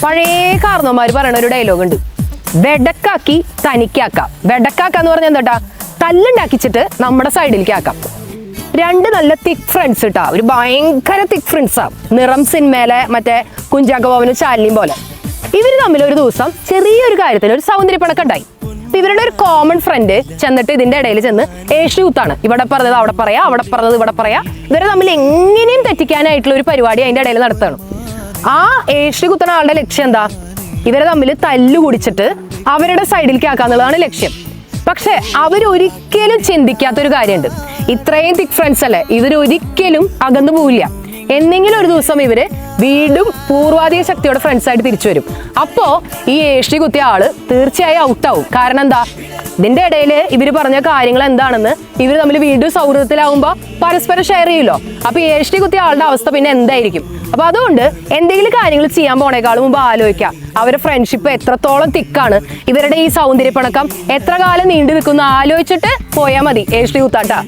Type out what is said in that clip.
പഴയ കാരണവന്മാര് പറയണ ഒരു ഡയലോഗ് ഉണ്ട്, വെടക്കാക്കി തനിക്കാക്കാം. വെടക്കാക്ക എന്ന് പറഞ്ഞാൽ എന്താ, തല്ലുണ്ടാക്കിച്ചിട്ട് നമ്മുടെ സൈഡിലേക്ക് ആക്കാം. രണ്ട് നല്ല തിക് ഫ്രണ്ട്സ് കിട്ടാ, ഒരു ഭയങ്കര തിക് ഫ്രണ്ട്സാ. നിറം സിനിമയിലെ മറ്റേ കുഞ്ചാക്കോ ബോബനും ശാലിനിയും പോലെ. ഇവര് തമ്മിൽ ഒരു ദിവസം ചെറിയൊരു കാര്യത്തിൽ ഒരു സൗന്ദര്യപ്പണക്കം ഉണ്ടായി. ഇവരുടെ ഒരു കോമൺ ഫ്രണ്ട് ചെന്നിട്ട് ഇതിന്റെ ഇടയിൽ ചെന്ന് ഏഷ്യ കുത്താണ്. ഇവിടെ പറഞ്ഞത് അവിടെ പറയാ, അവിടെ പറഞ്ഞത് ഇവിടെ പറയാ. ഇവരെ തമ്മിൽ എങ്ങനെയും തെറ്റിക്കാനായിട്ടുള്ള ഒരു പരിപാടി അതിന്റെ ഇടയിൽ നടത്തണം. ആ ഏഷ്യ കുത്തണ ആളുടെ ലക്ഷ്യം എന്താ, ഇവരെ തമ്മിൽ തല്ലു കുടിച്ചിട്ട് അവരുടെ സൈഡിലേക്ക് ആക്കാന്നുള്ളതാണ് ലക്ഷ്യം. പക്ഷെ അവരൊരിക്കലും ചിന്തിക്കാത്തൊരു കാര്യമുണ്ട്, ഇത്രയും തിക് ഫ്രണ്ട്സ് അല്ലേ, ഇവരൊരിക്കലും അകന്നു പോവില്ല. എന്തെങ്കിലും ഒരു ദിവസം ഇവര് വീണ്ടും പൂർവാധിക ശക്തിയോടെ ഫ്രണ്ട്സ് ആയിട്ട് തിരിച്ചു വരും. അപ്പോ ഈ ഏഷ്യ കുത്തിയ ആള് തീർച്ചയായും ഔട്ടാവും. കാരണം എന്താ, ഇതിന്റെ ഇടയിൽ ഇവര് പറഞ്ഞ കാര്യങ്ങൾ എന്താണെന്ന് ഇവര് തമ്മിൽ വീണ്ടും സൗഹൃദത്തിലാവുമ്പോ പരസ്പരം ഷെയർ ചെയ്യൂലോ. അപ്പൊ ഏഷ്യ കുത്തിയ ആളുടെ അവസ്ഥ പിന്നെ എന്തായിരിക്കും? അപ്പൊ അതുകൊണ്ട് എന്തെങ്കിലും കാര്യങ്ങൾ ചെയ്യാൻ പോണേക്കാളും മുമ്പ് ആലോചിക്കാം, അവരുടെ ഫ്രണ്ട്ഷിപ്പ് എത്രത്തോളം തിക്കാണ്, ഇവരുടെ ഈ സൗന്ദര്യപ്പണക്കം എത്ര കാലം നീണ്ടു നിൽക്കുന്ന ആലോചിച്ചിട്ട് പോയാൽ മതി ഏഷ്യ കുത്താട്ടാ.